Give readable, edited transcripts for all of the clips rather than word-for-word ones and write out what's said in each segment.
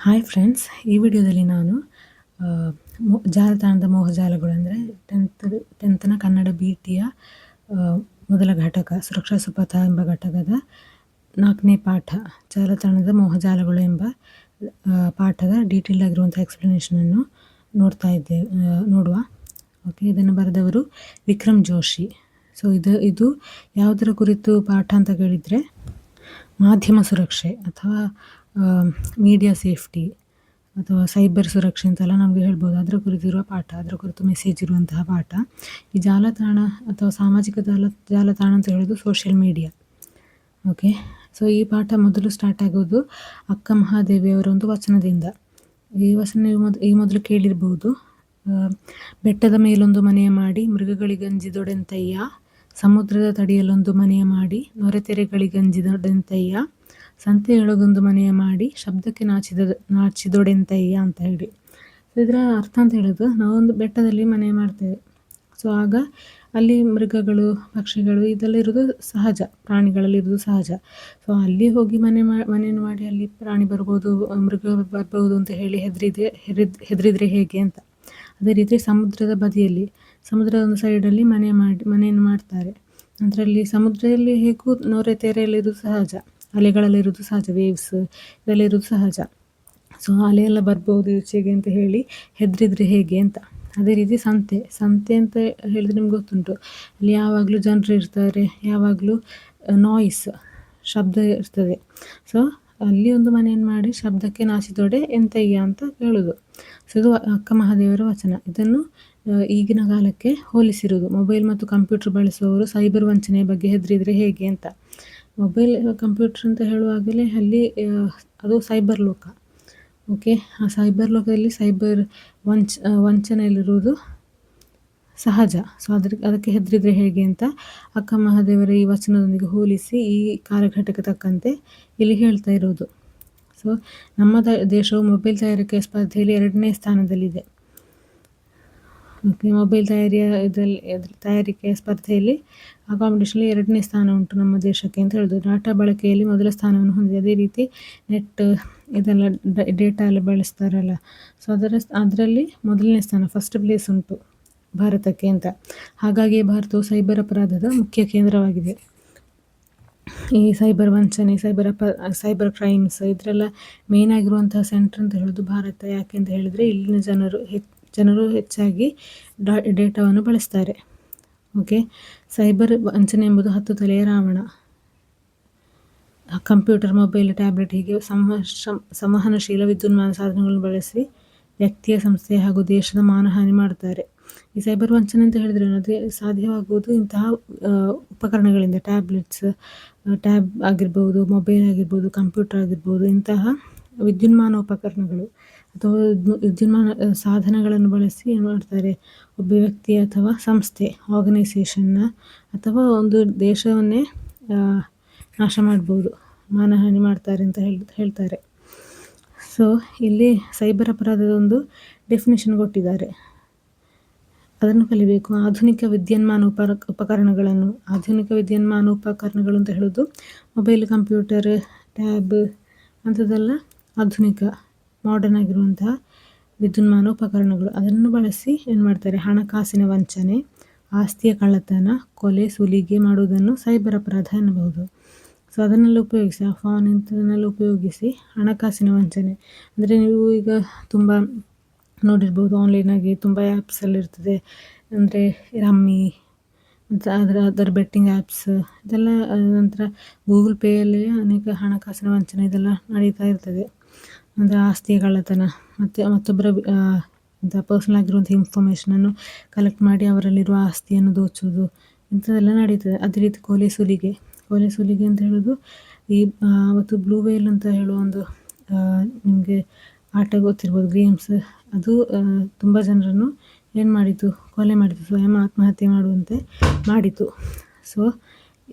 Hi friends, ಈ ವಿಡಿಯೋದಲ್ಲಿ ನಾನು ಜಾಲತಾಣದ ಮೋಹಜಾಲಗಳು ಅಂದರೆ ಟೆಂತ್ನ ಕನ್ನಡ BTಯ ಮೊದಲ ಘಟಕ ಸುರಕ್ಷಾ ಸುಪಥ ಎಂಬ ಘಟಕದ 4ನೇ ಪಾಠ ಜಾಲತಾಣದ ಮೋಹಜಾಲಗಳು ಎಂಬ ಪಾಠದ ಡೀಟೇಲ್ ಆಗಿರುವಂಥ ಎಕ್ಸ್ಪ್ಲನೇಷನನ್ನು ನೋಡುವ. ಓಕೆ, ಇದನ್ನು ಬರೆದವರು ವಿಕ್ರಮ್ ಜೋಶಿ. ಸೊ ಇದು ಯಾವುದರ ಕುರಿತು ಪಾಠ ಅಂತ ಕೇಳಿದರೆ ಮಾಧ್ಯಮ ಸುರಕ್ಷೆ ಅಥವಾ ಮೀಡಿಯಾ ಸೇಫ್ಟಿ ಅಥವಾ ಸೈಬರ್ ಸುರಕ್ಷೆ ಅಂತೆಲ್ಲ ನಮಗೆ ಹೇಳ್ಬೋದು. ಅದರ ಕುರಿತಿರುವ ಪಾಠ, ಅದರ ಕುರಿತು ಮೆಸೇಜ್ ಇರುವಂತಹ ಪಾಠ. ಈ ಜಾಲತಾಣ ಅಥವಾ ಸಾಮಾಜಿಕ ಜಾಲತಾಣ ಅಂತ ಹೇಳೋದು ಸೋಷಿಯಲ್ ಮೀಡಿಯಾ. ಓಕೆ, ಸೊ ಈ ಪಾಠ ಮೊದಲು ಸ್ಟಾರ್ಟ್ ಆಗೋದು ಅಕ್ಕ ಮಹಾದೇವಿಯವರ ಒಂದು ವಚನದಿಂದ. ಈ ವಚನ ಈ ಮೊದಲು ಕೇಳಿರ್ಬೋದು. ಬೆಟ್ಟದ ಮೇಲೊಂದು ಮನೆಯ ಮಾಡಿ ಮೃಗಗಳಿಗಂಜಿದೊಡೆಂತಯ್ಯ, ಸಮುದ್ರದ ತಡಿಯಲೊಂದು ಮನೆಯ ಮಾಡಿ ನೊರೆತೆರೆಗಳಿಗಂಜಿದೊಡೆಂತಯ್ಯ, ಸಂತೆಯೊಳಗೊಂದು ಮನೆಯ ಮಾಡಿ ಶಬ್ದಕ್ಕೆ ನಾಚಿದೊಡೆಂತಯ್ಯ ಅಂತ ಹೇಳಿ. ಸೊ ಇದರ ಅರ್ಥ ಅಂತ ಹೇಳೋದು, ನಾವೊಂದು ಬೆಟ್ಟದಲ್ಲಿ ಮನೆ ಮಾಡ್ತೇವೆ. ಸೊ ಆಗ ಅಲ್ಲಿ ಮೃಗಗಳು, ಪಕ್ಷಿಗಳು ಇದೆಲ್ಲ ಇರೋದು ಸಹಜ, ಪ್ರಾಣಿಗಳಲ್ಲಿ ಇರೋದು ಸಹಜ. ಸೊ ಅಲ್ಲಿ ಹೋಗಿ ಮನೆಯನ್ನು ಮಾಡಿ ಅಲ್ಲಿ ಪ್ರಾಣಿ ಬರ್ಬೋದು, ಮೃಗ ಬರ್ಬೋದು ಅಂತ ಹೇಳಿ ಹೆದರಿದ್ರೆ ಹೇಗೆ ಅಂತ. ಅದೇ ರೀತಿ ಸಮುದ್ರದ ಬದಿಯಲ್ಲಿ, ಸಮುದ್ರದ ಒಂದು ಸೈಡಲ್ಲಿ ಮನೆಯನ್ನು ಮಾಡ್ತಾರೆ. ಅದರಲ್ಲಿ ಸಮುದ್ರದಲ್ಲಿ ಹೇಗೂ ನೊರೆ ತೆರೆಯಲ್ಲಿರೋದು ಸಹಜ, ಅಲೆಗಳಲ್ಲಿರೋದು ಸಹಜ, ವೇವ್ಸ್ ಇದೆಲ್ಲ ಇರೋದು ಸಹಜ. ಸೊ ಅಲೆಯೆಲ್ಲ ಬರ್ಬೋದು ಈಚೆಗೆ ಅಂತ ಹೇಳಿ ಹೆದರಿದ್ರೆ ಹೇಗೆ ಅಂತ. ಅದೇ ರೀತಿ ಸಂತೆ ಅಂತ ಹೇಳಿದ್ರೆ ನಿಮ್ಗೆ ಗೊತ್ತುಂಟು, ಅಲ್ಲಿ ಯಾವಾಗಲೂ ಜನರು ಇರ್ತಾರೆ, ಯಾವಾಗಲೂ ನಾಯ್ಸ್, ಶಬ್ದ ಇರ್ತದೆ. ಸೊ ಅಲ್ಲಿ ಒಂದು ಮನೆಯನ್ನು ಮಾಡಿ ಶಬ್ದಕ್ಕೆ ನಾಚಿದೊಡೆ ಎಂತಯ್ಯ ಅಂತ ಹೇಳೋದು. ಸೊ ಇದು ಅಕ್ಕ ಮಹಾದೇವರ ವಚನ. ಇದನ್ನು ಈಗಿನ ಕಾಲಕ್ಕೆ ಹೋಲಿಸಿರುವುದು. ಮೊಬೈಲ್ ಮತ್ತು ಕಂಪ್ಯೂಟರ್ ಬಳಸುವವರು ಸೈಬರ್ ವಂಚನೆಯ ಬಗ್ಗೆ ಹೆದರಿದ್ರೆ ಹೇಗೆ ಅಂತ. ಮೊಬೈಲ್, ಕಂಪ್ಯೂಟರ್ ಅಂತ ಹೇಳುವಾಗಲೇ ಅಲ್ಲಿ ಅದು ಸೈಬರ್ ಲೋಕ. ಓಕೆ, ಆ ಸೈಬರ್ ಲೋಕದಲ್ಲಿ ಸೈಬರ್ ವಂಚನೆಯಲ್ಲಿರುವುದು ಸಹಜ. ಸೊ ಅದಕ್ಕೆ ಹೆದರಿದ್ರೆ ಹೇಗೆ ಅಂತ ಅಕ್ಕ ಮಹಾದೇವರ ಈ ವಚನದೊಂದಿಗೆ ಹೋಲಿಸಿ ಈ ಕಾಲಘಟ್ಟಕ್ಕೆ ತಕ್ಕಂತೆ ಇಲ್ಲಿ ಹೇಳ್ತಾ ಇರೋದು. ಸೊ ನಮ್ಮ ದೇಶವು ಮೊಬೈಲ್ ತಯಾರಿಕೆಯ ಸ್ಪರ್ಧೆಯಲ್ಲಿ 2ನೇ ಸ್ಥಾನದಲ್ಲಿದೆ. ಓಕೆ, ಮೊಬೈಲ್ ತಯಾರಿಕೆಯ ಸ್ಪರ್ಧೆಯಲ್ಲಿ ಆ ಕಾಂಪಿಟೇಷನಲ್ಲಿ 2ನೇ ಸ್ಥಾನ ಉಂಟು ನಮ್ಮ ದೇಶಕ್ಕೆ ಅಂತ ಹೇಳೋದು. ಡಾಟಾ ಬಳಕೆಯಲ್ಲಿ ಮೊದಲ ಸ್ಥಾನವನ್ನು ಹೊಂದಿದೆ. ಅದೇ ರೀತಿ ನೆಟ್ ಇದೆಲ್ಲ ಡೇಟಾ ಎಲ್ಲ ಬಳಸ್ತಾರಲ್ಲ, ಸೊ ಅದರಲ್ಲಿ ಮೊದಲನೇ ಸ್ಥಾನ, ಫಸ್ಟ್ ಪ್ಲೇಸ್ ಉಂಟು ಭಾರತಕ್ಕೆ ಅಂತ. ಹಾಗಾಗಿ ಭಾರತವು ಸೈಬರ್ ಅಪರಾಧದ ಮುಖ್ಯ ಕೇಂದ್ರವಾಗಿದೆ. ಈ ಸೈಬರ್ ವಂಚನೆ, ಸೈಬರ್ ಕ್ರೈಮ್ಸ್ ಇದರೆಲ್ಲ ಮೇನ್ ಆಗಿರುವಂತಹ ಸೆಂಟರ್ ಅಂತ ಹೇಳೋದು ಭಾರತ. ಯಾಕೆ ಅಂತ ಹೇಳಿದರೆ ಇಲ್ಲಿನ ಜನರು ಹೆಚ್ಚಾಗಿ ಡೇಟಾವನ್ನು ಬಳಸ್ತಾರೆ. ಓಕೆ, ಸೈಬರ್ ವಂಚನೆ ಎಂಬುದು 10 ತಲೆಯ ರಾವಣ. ಕಂಪ್ಯೂಟರ್, ಮೊಬೈಲ್, ಟ್ಯಾಬ್ಲೆಟ್ ಹೀಗೆ ಸಂವಹನಶೀಲ ವಿದ್ಯುನ್ಮಾನ ಸಾಧನಗಳನ್ನು ಬಳಸಿ ವ್ಯಕ್ತಿಯ, ಸಂಸ್ಥೆಯ ಹಾಗೂ ದೇಶದ ಮಾನಹಾನಿ ಮಾಡ್ತಾರೆ. ಈ ಸೈಬರ್ ವಂಚನೆ ಅಂತ ಹೇಳಿದ್ರೆ ಅದೇ ಸಾಧ್ಯವಾಗುವುದು ಇಂತಹ ಉಪಕರಣಗಳಿಂದ. ಟ್ಯಾಬ್ ಆಗಿರ್ಬೋದು, ಮೊಬೈಲ್ ಆಗಿರ್ಬೋದು, ಕಂಪ್ಯೂಟರ್ ಆಗಿರ್ಬೋದು, ಇಂತಹ ವಿದ್ಯುನ್ಮಾನ ಉಪಕರಣಗಳು ಅಥವಾ ವಿದ್ಯುನ್ಮಾನ ಸಾಧನಗಳನ್ನು ಬಳಸಿ ಏನು ಮಾಡ್ತಾರೆ, ಒಬ್ಬ ವ್ಯಕ್ತಿ ಅಥವಾ ಸಂಸ್ಥೆ, ಆರ್ಗನೈಸೇಷನ್ನ ಅಥವಾ ಒಂದು ದೇಶವನ್ನೇ ನಾಶ ಮಾಡ್ಬೋದು, ಮಾನಹಾನಿ ಮಾಡ್ತಾರೆ ಅಂತ ಹೇಳ್ತಾರೆ. ಸೊ ಇಲ್ಲಿ ಸೈಬರ್ ಅಪರಾಧದ ಒಂದು ಡೆಫಿನೇಷನ್ ಕೊಟ್ಟಿದ್ದಾರೆ, ಅದನ್ನು ಕಲಿಬೇಕು. ಆಧುನಿಕ ವಿದ್ಯುನ್ಮಾನ ಉಪಕರಣಗಳು ಅಂತ ಹೇಳೋದು ಮೊಬೈಲ್, ಕಂಪ್ಯೂಟರ್, ಟ್ಯಾಬ್ ಅಂಥದ್ದೆಲ್ಲ ಆಧುನಿಕ ಮಾಡರ್ನ್ ಆಗಿರುವಂತಹ ವಿದ್ಯುನ್ಮಾನ ಉಪಕರಣಗಳು. ಅದನ್ನು ಬಳಸಿ ಏನು ಮಾಡ್ತಾರೆ, ಹಣಕಾಸಿನ ವಂಚನೆ, ಆಸ್ತಿಯ ಕಳ್ಳತನ, ಕೊಲೆ, ಸುಲಿಗೆ ಮಾಡುವುದನ್ನು ಸೈಬರ್ ಅಪರಾಧ ಎನ್ನಬಹುದು. ಸೊ ಅದನ್ನೆಲ್ಲ ಉಪಯೋಗಿಸಿ, ಆ ಫೋನ್ ಇಂಥದನ್ನೆಲ್ಲ ಉಪಯೋಗಿಸಿ ಹಣಕಾಸಿನ ವಂಚನೆ ಅಂದರೆ, ನೀವು ಈಗ ತುಂಬ ನೋಡಿರ್ಬೋದು ಆನ್ಲೈನಾಗಿ ತುಂಬ ಆ್ಯಪ್ಸ್ ಎಲ್ಲ ಇರ್ತದೆ. ಅಂದರೆ ರಮ್ಮಿ ಮತ್ತು ಅದರ ಬೆಟ್ಟಿಂಗ್ ಆ್ಯಪ್ಸ್ ಇದೆಲ್ಲ. ನಂತರ ಗೂಗಲ್ ಪೇಯಲ್ಲಿ ಅನೇಕ ಹಣಕಾಸಿನ ವಂಚನೆ ಇದೆಲ್ಲ ನಡೀತಾ ಇರ್ತದೆ. ಅಂದರೆ ಆಸ್ತಿಯ ಕಳ್ಳತನ, ಮತ್ತು ಮತ್ತೊಬ್ಬರ ಪರ್ಸನಲ್ ಆಗಿರುವಂಥ ಇನ್ಫಾರ್ಮೇಷನನ್ನು ಕಲೆಕ್ಟ್ ಮಾಡಿ ಅವರಲ್ಲಿರುವ ಆಸ್ತಿಯನ್ನು ದೋಚುವುದು, ಇಂಥದ್ದೆಲ್ಲ ನಡೀತದೆ. ಅದೇ ರೀತಿ ಕೊಲೆ ಸುಲಿಗೆ ಅಂತ ಹೇಳೋದು ಈ ಅವತ್ತು ಬ್ಲೂ ವೇಲ್ ಅಂತ ಹೇಳುವ ಒಂದು ನಿಮಗೆ ಆಟ ಗೊತ್ತಿರ್ಬೋದು, ಗೇಮ್ಸ್. ಅದು ತುಂಬ ಜನರನ್ನು ಏನು ಮಾಡಿತು, ಕೊಲೆ ಮಾಡಿತು, ಸ್ವಯಂ ಆತ್ಮಹತ್ಯೆ ಮಾಡುವಂತೆ ಮಾಡಿತು. ಸೊ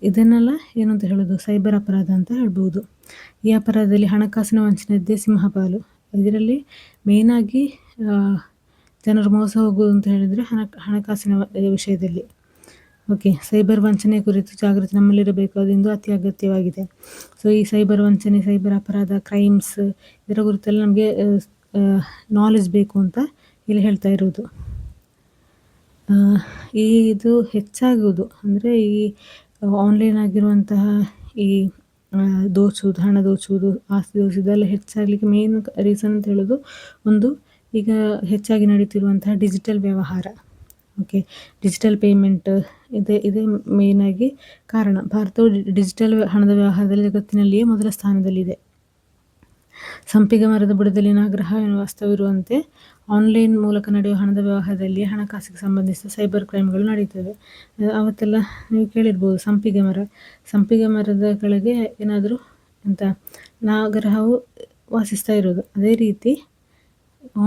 ಇದನ್ನೆಲ್ಲ ಏನು ಅಂತ ಹೇಳೋದು, ಸೈಬರ್ ಅಪರಾಧ ಅಂತ ಹೇಳ್ಬೋದು. ಈ ಅಪರಾಧದಲ್ಲಿ ಹಣಕಾಸಿನ ವಂಚನೆಯದ್ದೇ ಸಿಂಹಪಾಲು. ಇದರಲ್ಲಿ ಮೇಯ್ನಾಗಿ ಜನರು ಮೋಸ ಹೋಗುವುದು ಅಂತ ಹೇಳಿದರೆ ಹಣಕಾಸಿನ ವಿಷಯದಲ್ಲಿ. ಓಕೆ, ಸೈಬರ್ ವಂಚನೆ ಕುರಿತು ಜಾಗೃತಿ ನಮ್ಮಲ್ಲಿರಬೇಕು, ಅದೊಂದು ಅತಿ ಅಗತ್ಯವಾಗಿದೆ. ಸೊ ಈ ಸೈಬರ್ ವಂಚನೆ, ಸೈಬರ್ ಅಪರಾಧ, ಕ್ರೈಮ್ಸ್ ಇದರ ಕುರಿತೆಲ್ಲ ನಮಗೆ ನಾಲೆಜ್ ಬೇಕು ಅಂತ ಇಲ್ಲಿ ಹೇಳ್ತಾ ಇರೋದು. ಇದು ಹೆಚ್ಚಾಗುವುದು ಅಂದರೆ ಈ ಆನ್ಲೈನ್ ಆಗಿರುವಂತಹ ಈ ದೋಚುವುದು, ಹಣ ದೋಚುವುದು, ಆಸ್ತಿ ದೋಚುವುದು ಇದೆಲ್ಲ ಹೆಚ್ಚಾಗಲಿಕ್ಕೆ ಮೇನ್ ರೀಸನ್ ಅಂತ ಹೇಳೋದು ಒಂದು, ಈಗ ಹೆಚ್ಚಾಗಿ ನಡೀತಿರುವಂತಹ ಡಿಜಿಟಲ್ ವ್ಯವಹಾರ. ಓಕೆ, ಡಿಜಿಟಲ್ ಪೇಮೆಂಟ್ ಇದೇ ಮೇಯ್ನಾಗಿ ಕಾರಣ. ಭಾರತವು ಡಿಜಿಟಲ್ ಹಣದ ವ್ಯವಹಾರದಲ್ಲಿ ಜಗತ್ತಿನಲ್ಲಿಯೇ ಮೊದಲ ಸ್ಥಾನದಲ್ಲಿದೆ. ಸಂಪಿಗೆ ಮರದ ಬುಡದಲ್ಲಿ ನಾಗರಹ ಎನ್ನುವ ವಾಸ್ತವಿರುವಂತೆ ಆನ್ಲೈನ್ ಮೂಲಕ ನಡೆಯುವ ಹಣದ ವ್ಯವಹಾರದಲ್ಲಿ ಹಣಕಾಸಿಗೆ ಸಂಬಂಧಿಸಿದ ಸೈಬರ್ ಕ್ರೈಮ್ಗಳು ನಡೀತವೆ. ಅವತ್ತೆಲ್ಲ ನೀವು ಕೇಳಿರ್ಬೋದು, ಸಂಪಿಗೆ ಮರದ ಕೆಳಗೆ ಏನಾದರೂ ಎಂತ ನಾಗರಹವು ವಾಸಿಸ್ತಾ ಇರೋದು. ಅದೇ ರೀತಿ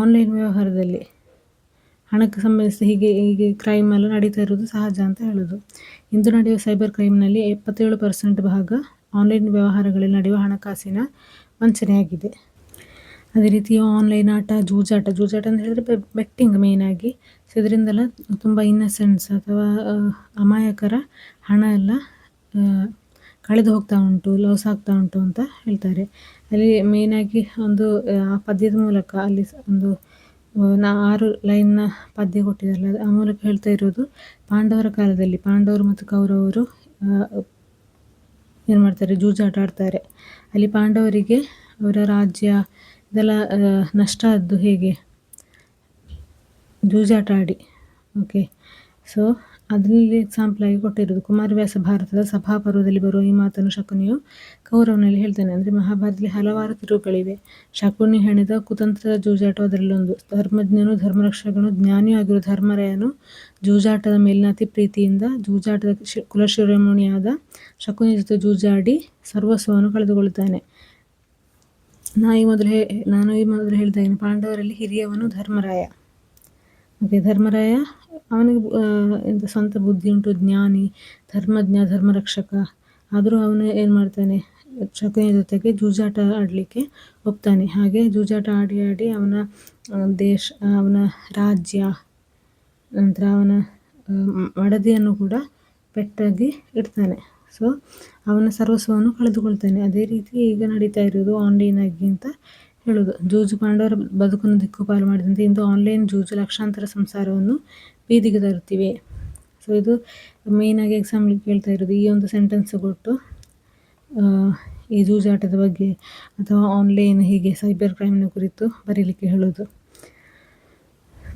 ಆನ್ಲೈನ್ ವ್ಯವಹಾರದಲ್ಲಿ ಹಣಕ್ಕೆ ಸಂಬಂಧಿಸಿದ ಹೀಗೆ ಕ್ರೈಮ್ ಎಲ್ಲ ನಡೀತಾ ಇರೋದು ಸಹಜ ಅಂತ ಹೇಳೋದು. ಇಂದು ನಡೆಯುವ ಸೈಬರ್ ಕ್ರೈಮ್ನಲ್ಲಿ 77% ಭಾಗ ಆನ್ಲೈನ್ ವ್ಯವಹಾರಗಳಲ್ಲಿ ನಡೆಯುವ ಹಣಕಾಸಿನ ವಂಚನೆಯಾಗಿದೆ. ಅದೇ ರೀತಿ ಆನ್ಲೈನ್ ಆಟ, ಜೂಜಾಟ ಅಂತ ಹೇಳಿದ್ರೆ ಬೆಟ್ಟಿಂಗ್ ಮೇಯ್ನಾಗಿ. ಸೊ ಇದರಿಂದೆಲ್ಲ ತುಂಬ ಇನ್ನಸೆನ್ಸ್ ಅಥವಾ ಅಮಾಯಕರ ಹಣ ಎಲ್ಲ ಕಳೆದು ಹೋಗ್ತಾ ಉಂಟು, ಲಾಸ್ ಆಗ್ತಾ ಉಂಟು ಅಂತ ಹೇಳ್ತಾರೆ. ಅಲ್ಲಿ ಮೇಯ್ನಾಗಿ ಒಂದು ಆ ಪದ್ಯದ ಮೂಲಕ ಅಲ್ಲಿ ಒಂದು 6 ಲೈನ್ನ ಪದ್ಯ ಕೊಟ್ಟಿದ್ದಾರಲ್ಲ, ಆ ಮೂಲಕ ಹೇಳ್ತಾ ಇರೋದು, ಪಾಂಡವರ ಕಾಲದಲ್ಲಿ ಪಾಂಡವರು ಮತ್ತು ಕೌರವರು ಏನು ಮಾಡ್ತಾರೆ, ಜೂಜಾಟ ಆಡ್ತಾರೆ. ಅಲ್ಲಿ ಪಾಂಡವರಿಗೆ ಅವರ ರಾಜ್ಯ ಇದೆಲ್ಲ ನಷ್ಟ ಆದ್ದು ಹೇಗೆ, ಜೂಜಾಟ ಆಡಿ. ಓಕೆ, ಸೊ ಅದರಲ್ಲಿ ಎಕ್ಸಾಂಪಲ್ ಆಗಿ ಕೊಟ್ಟಿರೋದು ಕುಮಾರವ್ಯಾಸ ಭಾರತದ ಸಭಾಪರ್ವದಲ್ಲಿ ಬರುವ ಈ ಮಾತನ್ನು ಶಕುನಿಯು ಕೌರವನಲ್ಲಿ ಹೇಳ್ತಾನೆ. ಅಂದರೆ ಮಹಾಭಾರತದಲ್ಲಿ ಹಲವಾರು ತಿರುವುಗಳಿವೆ. ಶಕುನಿ ಹೆಣೆದ ಕುತಂತ್ರದ ಜೂಜಾಟ ಅದರಲ್ಲೊಂದು. ಧರ್ಮಜ್ಞನು, ಧರ್ಮರಕ್ಷಕನು, ಜ್ಞಾನಿಯೂ ಆಗಿರುವ ಧರ್ಮರಾಯನು ಜೂಜಾಟದ ಮೇಲಿನ ಅತಿ ಪ್ರೀತಿಯಿಂದ ಜೂಜಾಟದ ಕುಲಶಿರೋಮಣಿಯಾದ ಶಕುನಿ ಜೊತೆ ಜೂಜಾಡಿ ಸರ್ವಸ್ವವನ್ನು ಕಳೆದುಕೊಳ್ಳುತ್ತಾನೆ. ನಾನು ಈ ಮೊದಲು ಹೇಳಿದಾಗ ಪಾಂಡವರಲ್ಲಿ ಹಿರಿಯವನು ಧರ್ಮರಾಯ. ಓಕೆ, ಧರ್ಮರಾಯ ಅವನಿಗೆ ಸ್ವಂತ ಬುದ್ಧಿ ಉಂಟು, ಜ್ಞಾನಿ, ಧರ್ಮಜ್ಞ, ಧರ್ಮರಕ್ಷಕ. ಆದರೂ ಅವನು ಏನು ಮಾಡ್ತಾನೆ, ಶಕುನಿಯ ಜೊತೆಗೆ ಜೂಜಾಟ ಆಡಲಿಕ್ಕೆ ಹೋಗ್ತಾನೆ. ಹಾಗೆ ಜೂಜಾಟ ಆಡಿ ಅವನ ದೇಶ, ಅವನ ರಾಜ್ಯ, ನಂತರ ಅವನ ಮಡದಿಯನ್ನು ಕೂಡ ಪೆಟ್ಟಾಗಿ ಇಡ್ತಾನೆ. ಸೊ ಅವನ ಸರ್ವಸ್ವವನ್ನು ಕಳೆದುಕೊಳ್ತಾನೆ. ಅದೇ ರೀತಿ ಈಗ ನಡೀತಾ ಇರೋದು ಆನ್ಲೈನ್ ಆಗಿ ಅಂತ ಹೇಳೋದು. ಜೂಜು ಪಾಂಡವರ ಬದುಕನ್ನು ದಿಕ್ಕುಪಾಲು ಮಾಡಿದಂತೆ ಇಂದು ಆನ್ಲೈನ್ ಜೂಜು ಲಕ್ಷಾಂತರ ಸಂಸಾರವನ್ನು ಬೀದಿಗೆ ತರುತ್ತಿವೆ. ಸೊ ಇದು ಮೇಯ್ನಾಗಿ ಎಕ್ಸಾಂಪಲ್ ಕೇಳ್ತಾ ಇರೋದು. ಈ ಒಂದು ಸೆಂಟೆನ್ಸ್ ಕೊಟ್ಟು ಈ ಜೂಜಾಟದ ಬಗ್ಗೆ ಅಥವಾ ಆನ್ಲೈನ್ ಹೀಗೆ ಸೈಬರ್ ಕ್ರೈಮ್ನ ಕುರಿತು ಬರೀಲಿಕ್ಕೆ ಹೇಳೋದು.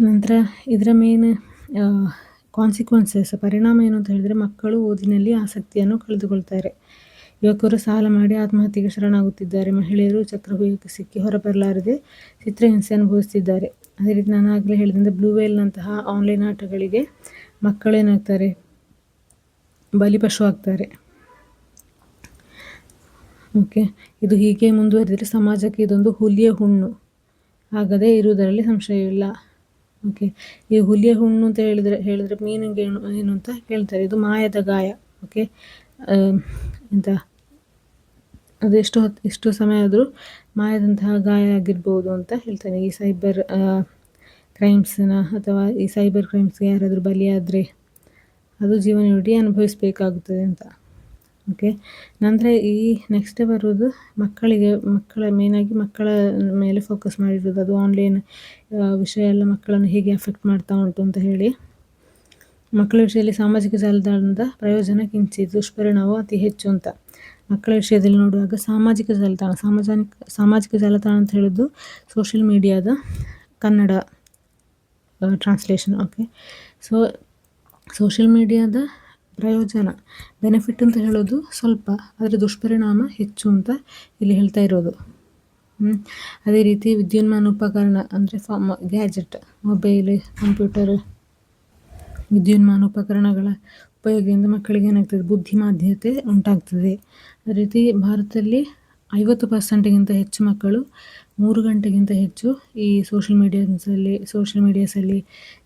ನಂತರ ಇದರ ಮೇನ್ ಕಾನ್ಸಿಕ್ವೆನ್ಸಸ್, ಪರಿಣಾಮ ಏನು ಅಂತ ಹೇಳಿದರೆ, ಮಕ್ಕಳು ಓದಿನಲ್ಲಿ ಆಸಕ್ತಿಯನ್ನು ಕಳೆದುಕೊಳ್ತಾರೆ. ಯುವಕರು ಸಾಲ ಮಾಡಿ ಆತ್ಮಹತ್ಯೆಗೆ ಶರಣಾಗುತ್ತಿದ್ದಾರೆ. ಮಹಿಳೆಯರು ಚಕ್ರವ್ಯೂಹಕ್ಕೆ ಸಿಕ್ಕಿ ಹೊರಬರಲಾರದೆ ಚಿತ್ರಹಿಂಸೆ ಅನುಭವಿಸುತ್ತಿದ್ದಾರೆ. ಅದೇ ರೀತಿ ನಾನು ಆಗಲೇ ಹೇಳಿದಂತೆ ಬ್ಲೂ ವೇಲ್ನಂತಹ ಆನ್ಲೈನ್ ಆಟಗಳಿಗೆ ಮಕ್ಕಳೇನಾಗ್ತಾರೆ, ಬಲಿಪಶು ಆಗ್ತಾರೆ. ಓಕೆ, ಇದು ಹೀಗೆ ಮುಂದುವರೆದರೆ ಸಮಾಜಕ್ಕೆ ಇದೊಂದು ಹುಲಿಯ ಹುಣ್ಣು ಆಗದೇ ಇರುವುದರಲ್ಲಿ ಸಂಶಯವಿಲ್ಲ. ಓಕೆ, ಈ ಹುಲಿಯ ಹುಣ್ಣು ಅಂತ ಹೇಳಿದ್ರೆ ಮೀನಿಂಗ್ ಏನು ಅಂತ ಹೇಳ್ತಾರೆ. ಇದು ಮಾಯದ ಗಾಯ. ಓಕೆ, ಎಂತ ಅದು ಎಷ್ಟು ಸಮಯ ಆದರೂ ಮಾಯದಂತಹ ಗಾಯ ಆಗಿರ್ಬೋದು ಅಂತ ಹೇಳ್ತಾನೆ. ಈ ಸೈಬರ್ ಕ್ರೈಮ್ಸ್ನ ಅಥವಾ ಈ ಸೈಬರ್ ಕ್ರೈಮ್ಸ್ಗೆ ಯಾರಾದರೂ ಬಲಿಯಾದರೆ ಅದು ಜೀವನವಿಡೀ ಅನುಭವಿಸಬೇಕಾಗುತ್ತದೆ ಅಂತ. ಓಕೆ, ನಂತರ ಈ ನೆಕ್ಸ್ಟ್ ಬರೋದು ಮೇಯ್ನಾಗಿ ಮಕ್ಕಳ ಮೇಲೆ ಫೋಕಸ್ ಮಾಡಿರೋದು. ಅದು ಆನ್ಲೈನ್ ವಿಷಯ ಎಲ್ಲ ಮಕ್ಕಳನ್ನು ಹೇಗೆ ಅಫೆಕ್ಟ್ ಮಾಡ್ತಾ ಉಂಟು ಅಂತ ಹೇಳಿ. ಮಕ್ಕಳ ವಿಷಯದಲ್ಲಿ ಸಾಮಾಜಿಕ ಜಾಲತಾಣದ ಪ್ರಯೋಜನ ಕಿಂಚಿತ್, ದುಷ್ಪರಿಣಾಮವು ಅತಿ ಹೆಚ್ಚು ಅಂತ. ಮಕ್ಕಳ ವಿಷಯದಲ್ಲಿ ನೋಡುವಾಗ ಸಾಮಾಜಿಕ ಜಾಲತಾಣ ಅಂತ ಹೇಳೋದು ಸೋಷಿಯಲ್ ಮೀಡಿಯಾದ Kannada translation. Okay, so social ಮೀಡಿಯಾದ ಪ್ರಯೋಜನ, ಬೆನಿಫಿಟ್ ಅಂತ ಹೇಳೋದು ಸ್ವಲ್ಪ, ಆದರೆ ದುಷ್ಪರಿಣಾಮ ಹೆಚ್ಚು ಅಂತ ಇಲ್ಲಿ ಹೇಳ್ತಾ ಇರೋದು. ಅದೇ ರೀತಿ ವಿದ್ಯುನ್ಮಾನ ಉಪಕರಣ ಅಂದರೆ ಗ್ಯಾಜೆಟ್, ಮೊಬೈಲ್, ಕಂಪ್ಯೂಟರ್, ವಿದ್ಯುನ್ಮಾನ ಉಪಕರಣಗಳ ಉಪಯೋಗದಿಂದ ಮಕ್ಕಳಿಗೆ ಏನಾಗ್ತದೆ, ಬುದ್ಧಿಮಾಂದ್ಯತೆ ಉಂಟಾಗ್ತದೆ. ಅದೇ ರೀತಿ ಭಾರತದಲ್ಲಿ 50%ಗಿಂತ ಹೆಚ್ಚು ಮಕ್ಕಳು 3 ಗಂಟೆಗಿಂತ ಹೆಚ್ಚು ಈ ಸೋಷಿಯಲ್ ಮೀಡಿಯಾಸಲ್ಲಿ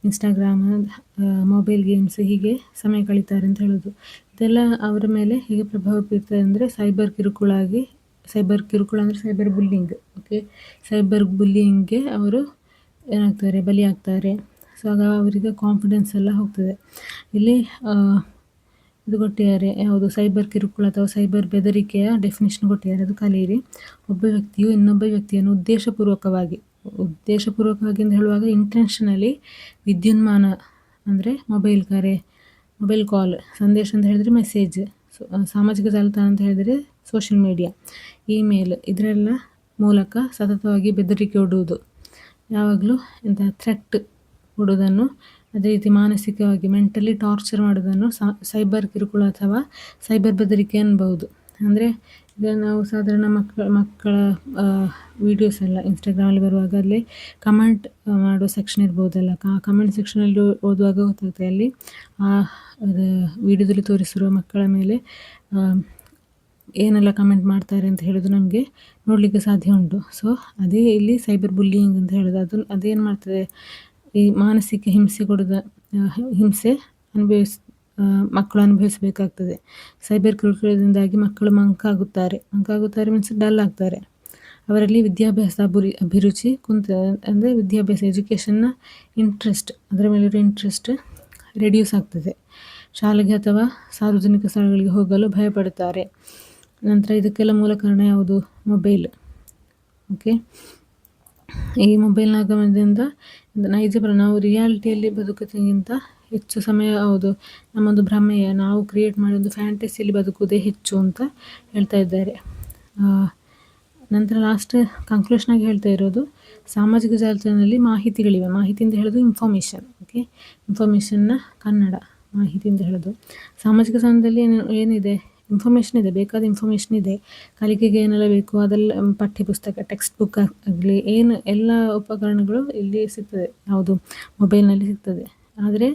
ಇನ್ಸ್ಟಾಗ್ರಾಮ್, ಮೊಬೈಲ್ ಗೇಮ್ಸ್ ಹೀಗೆ ಸಮಯ ಕಳೀತಾರೆ ಅಂತ ಹೇಳೋದು. ಇದೆಲ್ಲ ಅವರ ಮೇಲೆ ಹೇಗೆ ಪ್ರಭಾವ ಬೀರ್ತದೆ ಅಂದರೆ ಸೈಬರ್ ಕಿರುಕುಳ ಅಂದರೆ ಸೈಬರ್ ಬುಲ್ಲಿಂಗ್. ಓಕೆ, ಸೈಬರ್ ಬುಲ್ಲಿಂಗ್ಗೆ ಅವರು ಏನಾಗ್ತಾರೆ, ಬಲಿಯಾಗ್ತಾರೆ. ಸೊ ಆಗ ಅವರಿಗೆ ಕಾನ್ಫಿಡೆನ್ಸ್ ಎಲ್ಲ ಹೋಗ್ತದೆ. ಇಲ್ಲಿ ಇದು ಕೊಟ್ಟಿದ್ದಾರೆ, ಯಾವುದು ಸೈಬರ್ ಕಿರುಕುಳ ಅಥವಾ ಸೈಬರ್ ಬೆದರಿಕೆಯ ಡೆಫಿನಿಷನ್ ಕೊಟ್ಟಿದ್ದಾರೆ, ಅದು ಕಲಿಯಿರಿ. ಒಬ್ಬ ವ್ಯಕ್ತಿಯು ಇನ್ನೊಬ್ಬ ವ್ಯಕ್ತಿಯನ್ನು ಉದ್ದೇಶಪೂರ್ವಕವಾಗಿ ಅಂತ ಹೇಳುವಾಗ ಇಂಟೆನ್ಷನಲಿ ವಿದ್ಯುನ್ಮಾನ ಅಂದರೆ ಮೊಬೈಲ್ ಕರೆ, ಮೊಬೈಲ್ ಕಾಲ್, ಸಂದೇಶ ಅಂತ ಹೇಳಿದರೆ ಮೆಸೇಜ್, ಸಾಮಾಜಿಕ ಜಾಲತಾಣ ಅಂತ ಹೇಳಿದರೆ ಸೋಷಿಯಲ್ ಮೀಡಿಯಾ, ಇಮೇಲ್, ಇದರೆಲ್ಲ ಮೂಲಕ ಸತತವಾಗಿ ಬೆದರಿಕೆ ಒಡ್ಡುವುದು, ಯಾವಾಗಲೂ ಎಂಥ ಥ್ರೆಟ್ ಕೊಡೋದನ್ನು, ಅದೇ ರೀತಿ ಮಾನಸಿಕವಾಗಿ ಮೆಂಟಲಿ ಟಾರ್ಚರ್ ಮಾಡೋದನ್ನು ಸೈಬರ್ ಕಿರುಕುಳ ಅಥವಾ ಸೈಬರ್ ಬೆದರಿಕೆ ಅನ್ಬೋದು. ಅಂದರೆ ಈಗ ನಾವು ಸಾಧಾರಣ ಮಕ್ಕಳ ವೀಡಿಯೋಸ್ ಎಲ್ಲ ಇನ್ಸ್ಟಾಗ್ರಾಮಲ್ಲಿ ಬರುವಾಗ ಅಲ್ಲಿ ಕಮೆಂಟ್ ಮಾಡೋ ಸೆಕ್ಷನ್ ಇರ್ಬೋದಲ್ಲ, ಕಮೆಂಟ್ ಸೆಕ್ಷನಲ್ಲಿ ಓದುವಾಗ ಗೊತ್ತಾಗ್ತದೆ ಅಲ್ಲಿ ಅದು ವಿಡಿಯೋದಲ್ಲಿ ತೋರಿಸಿರುವ ಮಕ್ಕಳ ಮೇಲೆ ಏನೆಲ್ಲ ಕಮೆಂಟ್ ಮಾಡ್ತಾರೆ ಅಂತ ಹೇಳೋದು ನಮಗೆ ನೋಡಲಿಕ್ಕೆ ಸಾಧ್ಯ ಉಂಟು. ಸೊ ಅದೇ ಇಲ್ಲಿ ಸೈಬರ್ ಬುಲ್ಲಿಯಿಂಗ್ ಅಂತ ಹೇಳೋದು. ಅದೇನು ಮಾಡ್ತದೆ, ಈ ಮಾನಸಿಕ ಹಿಂಸೆ ಹಿಂಸೆ ಮಕ್ಕಳು ಅನುಭವಿಸಬೇಕಾಗ್ತದೆ. ಸೈಬರ್ ಕಿರುಕುಳದಿಂದಾಗಿ ಮಕ್ಕಳು ಮಂಕಾಗುತ್ತಾರೆ ಮೀನ್ಸ್ ಡಲ್ ಆಗ್ತಾರೆ. ಅವರಲ್ಲಿ ವಿದ್ಯಾಭ್ಯಾಸ ಅಭಿರುಚಿ ಅಂದರೆ ವಿದ್ಯಾಭ್ಯಾಸ ಎಜುಕೇಷನ್ನ ಇಂಟ್ರೆಸ್ಟ್, ಅದರ ಮೇಲಿರೋ ಇಂಟ್ರೆಸ್ಟ್ ರೆಡ್ಯೂಸ್ ಆಗ್ತದೆ. ಶಾಲೆಗೆ ಅಥವಾ ಸಾರ್ವಜನಿಕ ಸ್ಥಳಗಳಿಗೆ ಹೋಗಲು ಭಯಪಡುತ್ತಾರೆ. ನಂತರ ಇದಕ್ಕೆಲ್ಲ ಮೂಲ ಕಾರಣ ಯಾವುದು? ಮೊಬೈಲ್. ಓಕೆ, ಈ ಮೊಬೈಲ್ನ ಆಗಮನದಿಂದ ನಾವು ರಿಯಾಲಿಟಿಯಲ್ಲಿ ಬದುಕೋದಕ್ಕಿಂತ ಹೆಚ್ಚು ಸಮಯ ನಮ್ಮೊಂದು ಭ್ರಮೆಯ ನಾವು ಕ್ರಿಯೇಟ್ ಮಾಡಿ ಒಂದು ಫ್ಯಾಂಟಸಿಯಲ್ಲಿ ಬದುಕುವುದೇ ಹೆಚ್ಚು ಅಂತ ಹೇಳ್ತಾ ಇದ್ದಾರೆ. ನಂತರ ಲಾಸ್ಟ್ ಕನ್ಕ್ಲೂಷನ್ ಆಗಿ ಹೇಳ್ತಾ ಇರೋದು, ಸಾಮಾಜಿಕ ಜಾಲತಾಣದಲ್ಲಿ ಮಾಹಿತಿಗಳಿವೆ. ಮಾಹಿತಿ ಅಂತ ಹೇಳೋದು ಇನ್ಫಾರ್ಮೇಷನ್. ಓಕೆ, ಇನ್ಫಾರ್ಮೇಷನ್ನ ಕನ್ನಡ ಮಾಹಿತಿ ಅಂತ ಹೇಳೋದು. ಸಾಮಾಜಿಕ ಜಾಲತಾಣದಲ್ಲಿ ಏನಿದೆ, ಇನ್ಫಾರ್ಮೇಷನ್ ಇದೆ, ಬೇಕಾದ ಇನ್ಫಾರ್ಮೇಷನ್ ಇದೆ. ಕಲಿಕೆಗೆ ಏನೆಲ್ಲ ಬೇಕು ಅದೆಲ್ಲ ಪಠ್ಯಪುಸ್ತಕ, ಟೆಕ್ಸ್ಟ್ ಬುಕ್ ಆಗಲಿ, ಎಲ್ಲ ಉಪಕರಣಗಳು ಇಲ್ಲಿ ಸಿಗ್ತದೆ, ಯಾವುದು ಮೊಬೈಲ್ನಲ್ಲಿ ಸಿಗ್ತದೆ. ಆದರೆ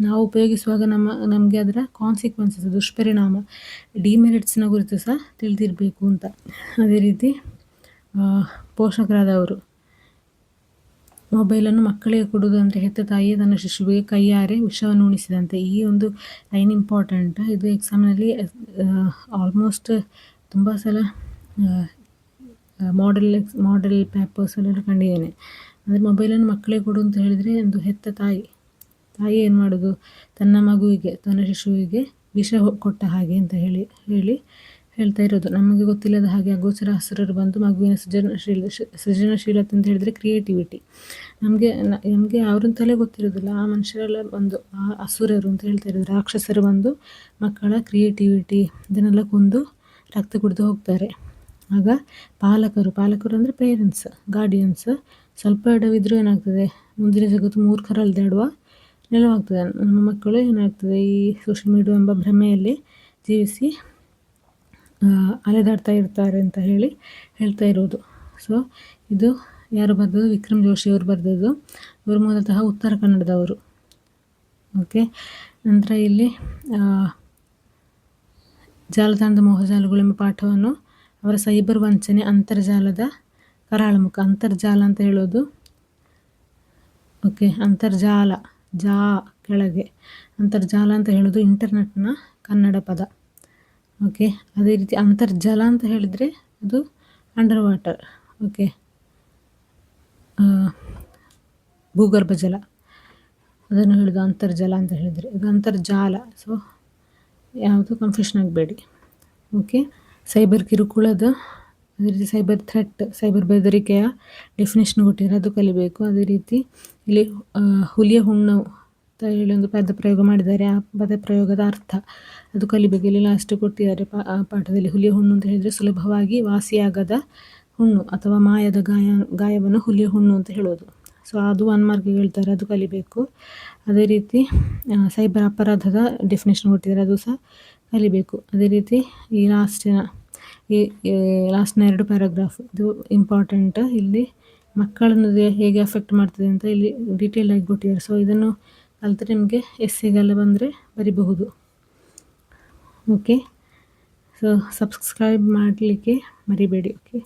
ನಾವು ಉಪಯೋಗಿಸುವಾಗ ನಮಗೆ ಅದರ ಕಾನ್ಸಿಕ್ವೆನ್ಸಸ್, ದುಷ್ಪರಿಣಾಮ, ಡಿಮೆರಿಟ್ಸ್ನ ಕುರಿತು ಸಹ ತಿಳಿದಿರಬೇಕು ಅಂತ. ಅದೇ ರೀತಿ ಪೋಷಕರಾದವರು ಮೊಬೈಲನ್ನು ಮಕ್ಕಳಿಗೆ ಕೊಡುವುದು ಅಂದರೆ ಹೆತ್ತ ತಾಯಿಯೇ ತನ್ನ ಶಿಶುವಿಗೆ ಕೈಯಾರೆ ವಿಷವನ್ನು ಉಣಿಸಿದಂತೆ. ಈ ಒಂದು ಲೈನ್ ಇಂಪಾರ್ಟೆಂಟ್. ಇದು ಎಕ್ಸಾಮ್ನಲ್ಲಿ ಆಲ್ಮೋಸ್ಟ್ ತುಂಬ ಸಲ ಮಾಡೆಲ್ ಪೇಪರ್ಸಲ್ಲೆಲ್ಲ ಕಂಡಿದ್ದೇನೆ. ಅಂದರೆ ಮೊಬೈಲನ್ನು ಮಕ್ಕಳಿಗೆ ಕೊಡು ಅಂತ ಹೇಳಿದರೆ ಒಂದು ಹೆತ್ತ ತಾಯಿ ಏನು ಮಾಡೋದು, ತನ್ನ ಮಗುವಿಗೆ, ತನ್ನ ಶಿಶುವಿಗೆ ವಿಷ ಕೊಟ್ಟ ಹಾಗೆ ಅಂತ ಹೇಳ್ತಾ ಇರೋದು. ನಮಗೆ ಗೊತ್ತಿಲ್ಲದ ಹಾಗೆ ಅಗೋಚರ ಹಸಿರರು ಬಂದು ಮಗುವಿನ ಸೃಜನಶೀಲತೆ ಅಂತ ಹೇಳಿದರೆ ಕ್ರಿಯೇಟಿವಿಟಿ, ನಮಗೆ ಅವ್ರಂತಲೇ ಗೊತ್ತಿರೋದಿಲ್ಲ, ಆ ಮನುಷ್ಯರೆಲ್ಲ ಬಂದು ಆ ಅಸುರರು ಅಂತ ಹೇಳ್ತಾ ಇರೋದು, ರಾಕ್ಷಸರು ಬಂದು ಮಕ್ಕಳ ಕ್ರಿಯೇಟಿವಿಟಿ ಇದನ್ನೆಲ್ಲ ಕೊಂದು ರಕ್ತ ಕುಡಿದು ಹೋಗ್ತಾರೆ. ಆಗ ಪಾಲಕರು ಅಂದರೆ ಪೇರೆಂಟ್ಸ್, ಗಾರ್ಡಿಯನ್ಸ್ ಸ್ವಲ್ಪ ಎಡವಿದ್ರೂ ಏನಾಗ್ತದೆ, ಮುಂದಿನ ಜಗತ್ತು ಮೂರ್ಖರಲ್ಲದೆ ಆಡುವ ನೆಲವಾಗ್ತದೆ. ನಮ್ಮ ಮಕ್ಕಳು ಏನಾಗ್ತದೆ, ಈ ಸೋಷಿಯಲ್ ಮೀಡಿಯಾ ಎಂಬ ಭ್ರಮೆಯಲ್ಲಿ ಜೀವಿಸಿ ಅಲೆದಾಡ್ತಾ ಇರ್ತಾರೆ ಅಂತ ಹೇಳ್ತಾ ಇರೋದು. ಸೊ ಇದು ಯಾರು ಬರೆದದ್ದು? ವಿಕ್ರಮ್ ಜೋಶಿ ಅವರು ಬರೆದದ್ದು. ಇವರು ಮೂಲತಃ ಉತ್ತರ ಕನ್ನಡದವರು. ಓಕೆ, ನಂತರ ಇಲ್ಲಿ ಜಾಲತಾಣದ ಮೋಹಜಾಲಗಳು ಎಂಬ ಪಾಠವನ್ನು ಅವರ ಸೈಬರ್ ವಂಚನೆ, ಅಂತರ್ಜಾಲದ ಕರಾಳಮುಖ. ಅಂತರ್ಜಾಲ ಅಂತ ಹೇಳೋದು, ಓಕೆ, ಅಂತರ್ಜಾಲ ಕೆಳಗೆ, ಅಂತರ್ಜಾಲ ಅಂತ ಹೇಳೋದು ಇಂಟರ್ನೆಟ್ನ ಕನ್ನಡ ಪದ. ಓಕೆ, ಅದೇ ರೀತಿ ಅಂತರ್ಜಲ ಅಂತ ಹೇಳಿದರೆ ಅದು ಅಂಡರ್ ವಾಟರ್. ಓಕೆ, ಭೂಗರ್ಭ ಜಲ, ಅದನ್ನು ಹೇಳೋದು ಅಂತರ್ಜಲ ಅಂತ ಹೇಳಿದರೆ. ಇದು ಅಂತರ್ಜಾಲ. ಸೊ ಯಾವುದು ಕನ್ಫ್ಯೂಷನ್ ಆಗಬೇಡಿ. ಓಕೆ, ಸೈಬರ್ ಕಿರುಕುಳದ, ಅದೇ ರೀತಿ ಸೈಬರ್ ಥ್ರೆಟ್, ಸೈಬರ್ ಬೆದರಿಕೆಯ ಡೆಫಿನೇಷನ್ ಕೊಟ್ಟಿದ್ದಾರೆ, ಅದು ಕಲಿಬೇಕು. ಅದೇ ರೀತಿ ಇಲ್ಲಿ ಹುಲಿಯ ಹುಣ್ಣು ಅಂತ ಹೇಳಿ ಒಂದು ಪದ ಪ್ರಯೋಗ ಮಾಡಿದ್ದಾರೆ, ಆ ಪದ ಪ್ರಯೋಗದ ಅರ್ಥ ಅದು ಕಲಿಬೇಕು. ಇಲ್ಲಿ ಲಾಸ್ಟ್ ಕೊಟ್ಟಿದ್ದಾರೆ ಪಾಠದಲ್ಲಿ. ಹುಲಿಯ ಹುಣ್ಣು ಅಂತ ಹೇಳಿದರೆ ಸುಲಭವಾಗಿ ವಾಸಿಯಾಗದ ಹುಣ್ಣು ಅಥವಾ ಮಾಯದ ಗಾಯವನ್ನು ಹುಲಿಯ ಹುಣ್ಣು ಅಂತ ಹೇಳೋದು. ಸೊ ಅದು 1 ಮಾರ್ಕಿಗೆ ಹೇಳ್ತಾರೆ, ಅದು ಕಲಿಬೇಕು. ಅದೇ ರೀತಿ ಸೈಬರ್ ಅಪರಾಧದ ಡೆಫಿನೇಷನ್ ಕೊಟ್ಟಿದ್ದಾರೆ, ಅದು ಸಹ ಕಲಿಬೇಕು. ಅದೇ ರೀತಿ ಈ ಲಾಸ್ಟ್ನ 2 ಪ್ಯಾರಾಗ್ರಾಫ್ ಇದು ಇಂಪಾರ್ಟೆಂಟ್. ಇಲ್ಲಿ ಮಕ್ಕಳನ್ನು ಹೇಗೆ ಅಫೆಕ್ಟ್ ಮಾಡ್ತದೆ ಅಂತ ಇಲ್ಲಿ ಡೀಟೇಲ್ ಆಗಿ ಕೊಟ್ಟಿದ್ದಾರೆ. ಸೊ ಇದನ್ನು ಕಲಿತರೆ ನಿಮಗೆ ಎಸ್ಸೆಗೆಲ್ಲ ಬಂದರೆ ಬರಿಬಹುದು. ಓಕೆ, ಸೊ ಸಬ್ಸ್ಕ್ರೈಬ್ ಮಾಡಲಿಕ್ಕೆ ಮರಿಬೇಡಿ. ಓಕೆ.